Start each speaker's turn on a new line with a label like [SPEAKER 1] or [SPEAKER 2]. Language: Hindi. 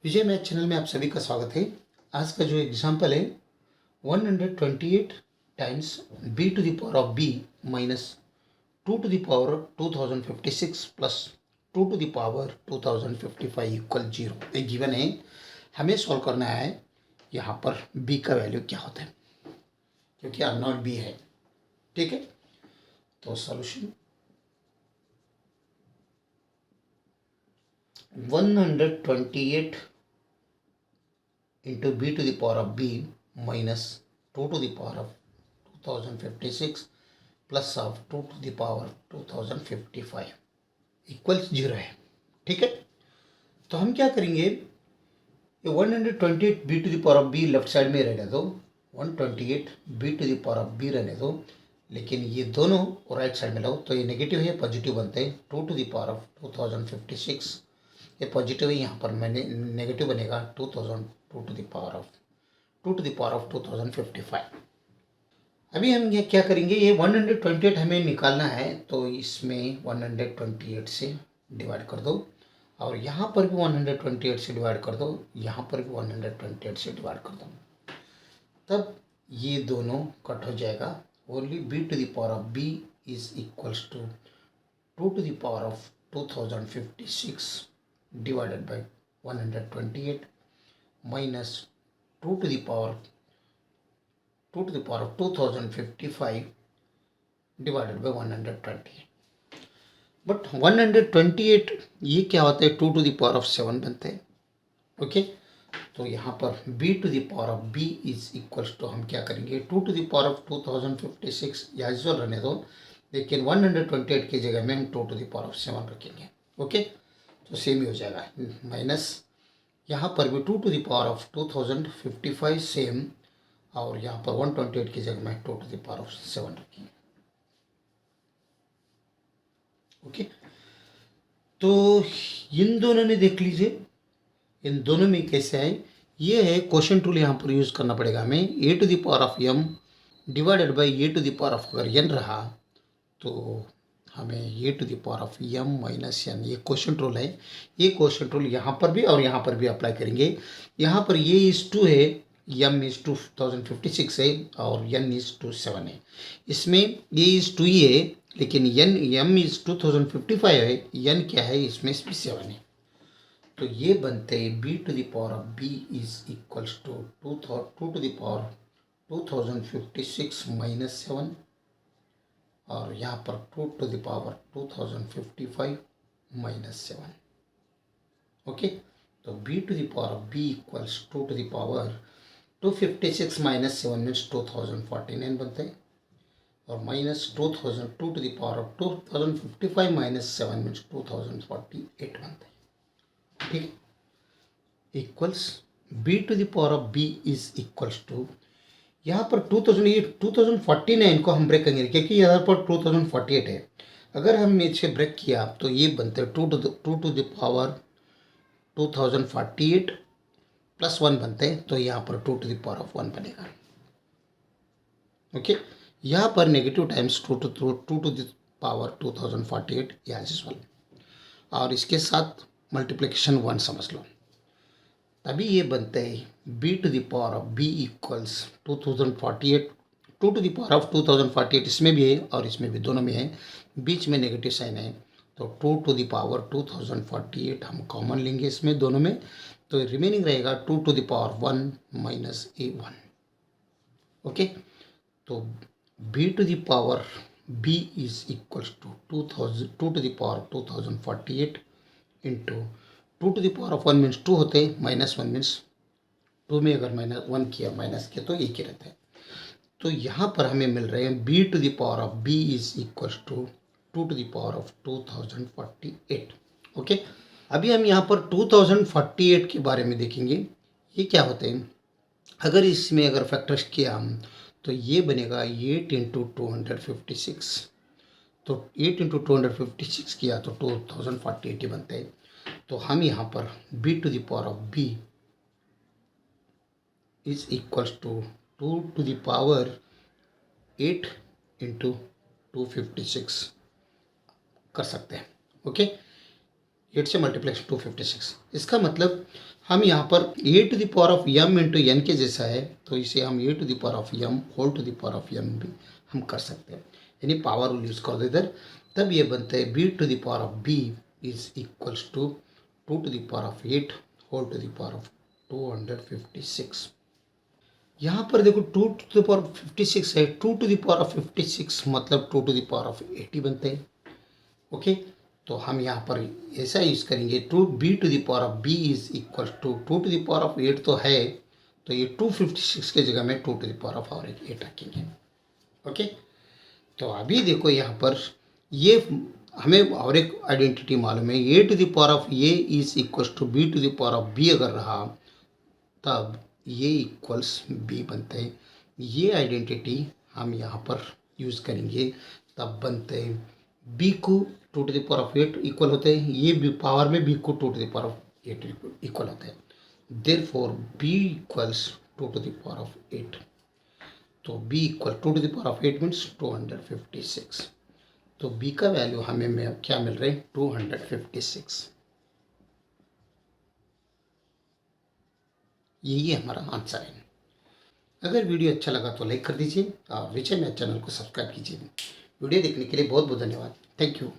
[SPEAKER 1] विजय मैथ चैनल में आप सभी का स्वागत है। आज का जो एग्जाम्पल है 128 times b to the power of b minus 2 to the power 2056 plus 2 to the power 2055 equal 0 एक गिवन है। हमें सॉल्व करना है यहाँ पर b का वैल्यू क्या होता है, क्योंकि अननोन b है। ठीक है, तो solution 128 into b to the power of b minus 2 to the power of 2056 plus of 2 to the power 2055 equals 0 है। ठीक है, तो हम क्या करेंगे, ये 128 b to the power of b left side में रहने दो, 128 b to the power of b रहने दो, लेकिन ये दोनों राइट साइड में लाओ तो ये नेगेटिव है, पॉजिटिव बनते हैं। 2 टू द पावर ऑफ 2056 ये पॉजिटिव है, यहाँ पर मैंने नेगेटिव बनेगा 2002 टू द पावर ऑफ 2055। अभी हम ये क्या करेंगे, ये 128 हमें निकालना है, तो इसमें 128 से डिवाइड कर दो और यहाँ पर भी 128 से डिवाइड कर दो, यहाँ पर भी 128 से डिवाइड कर दो, तब ये दोनों कट हो जाएगा। Only b to the power of b is equals to 2 to the power of 2056 divided by 128 minus 2 to the power of 2055 divided by 128। But 128 ये क्या होता है, 2 to the power of 7 बनते हैं। ओके, तो यहाँ पर b to the power of b is equals to हम क्या करेंगे, 2 to the power of 2056 या इजल रहने दो, लेकिन 128 की जगह में हम 2 to the power of 7 रखेंगे। ओके, तो सेम ही हो जाएगा, माइनस यहाँ पर भी 2 to the power of 2055 same, और यहाँ पर 128 की जगह में 2 टू द पावर ऑफ 7 रखेंगे। ओके, तो इन दोनों ने देख लीजिए, इन दोनों में कैसे है, ये है क्वेश्चन टूल, यहाँ पर यूज करना पड़ेगा हमें। a to the power of m divided by a to the power of, अगर n रहा तो हमें a to the power of m minus n, ये क्वेश्चन रूल है। ये क्वेश्चन रूल यहाँ पर भी और यहाँ पर भी अप्लाई करेंगे। यहाँ पर ये इज 2 है, m इज 2056 है और n इज 27 है। इसमें ये इज 2 ही है, लेकिन m इज 2055 है, n क्या है इसमें 7 है। तो ये बनते हैं b to the power of b is equals to 2 to the power 2056 minus 7, और यहाँ पर 2 to the power 2055 minus 7। Okay, तो b to the power of b equals 2 to the power 256 minus 7 means 2049 बनते हैं, और minus 2000 2 to the power of 2055 minus 7 means 2048 बनते हैं। ठीक है, equals b to the power of b is equals to, यहाँ पर 2049 को हम ब्रेक करेंगे, क्योंकि यहाँ पर 2048 है। अगर हम इसे ब्रेक किया तो ये बनते हैं 2 टू द पावर 2048 प्लस 1 बनते हैं, तो यहाँ पर 2 टू द पावर ऑफ 1 बनेगा। ओके, यहाँ पर negative times 2 to the power 2048 as well, और इसके साथ मल्टीप्लिकेशन 1 समझ लो, तभी ये बनते हैं b to the power of b equals 2048, 2 to the power of 2048 इसमें भी है और इसमें भी, दोनों में है, बीच में नेगेटिव साइन है, तो 2 टू द पावर 2048 हम कॉमन लेंगे इसमें दोनों में, तो रिमेनिंग रहेगा 2 to the power 1 minus a1। Okay, तो b to the power b is equals to 2 to the power 2048 into 2 to the power of 1 means 2 होते हैं, माइनस 1 मीन्स 2 में अगर माइनस 1 किया माइनस किया तो एक ही रहता है। तो यहाँ पर हमें मिल रहे हैं b to the power of b is equals to 2 to the power of 2048। Okay, अभी हम यहाँ पर 2048 के बारे में देखेंगे, ये क्या होते हैं। अगर इसमें अगर फैक्टर्स किया हम तो ये बनेगा 8 इंटू 256, तो 8 इंटू 256 किया तो 2048 बनते हैं। तो हम यहाँ पर b to the power of b is equals to 2 to the power 8 into 256 कर सकते हैं। ओके, 8 से मल्टीप्लाई 256, इसका मतलब हम यहाँ पर A to the power of m into N के जैसा है, तो इसे हम A to the power of m whole to the power of m भी हम कर सकते हैं, यानी पावर रूल यूज़ कर दो इधर। तब ये बनता है b to the power of b is equals to 2 to the power of 8 whole to the power of 256। यहाँ पर देखो 2 टू द पावर ऑफ 56 है, 2 टू द पावर ऑफ 56 मतलब 2 टू द पावर ऑफ 80 बनते हैं। ओके, तो हम यहाँ पर ऐसा यूज़ करेंगे, 2b to the power of b is equal to 2 to the power of 8 तो है, तो ये 256 के जगह में 2 टू द पावर ऑफ और 8 रखेंगे। ओके, तो अभी देखो यहाँ पर ये हमें और एक आइडेंटिटी मालूम है, a to the power of a is equal to b to the power of b अगर रहा तब ये इक्वल्स b बनते हैं। ये आइडेंटिटी हम यहाँ पर यूज़ करेंगे, तब बनते हैं b को 2 to the power of 8 equal होते हैं, ये भी पावर में b को 2 to the power of 8 equal होते हैं। Therefore b equals 2 to the power of 8, तो b equal 2 to the power of 8 means 256। तो b का वैल्यू हमें क्या मिल रहा है, 256। यही हमारा आंसर है। अगर वीडियो अच्छा लगा तो लाइक कर दीजिए और विजय मैथ चैनल को सब्सक्राइब कीजिए। वीडियो देखने के लिए बहुत बहुत धन्यवाद। Thank you.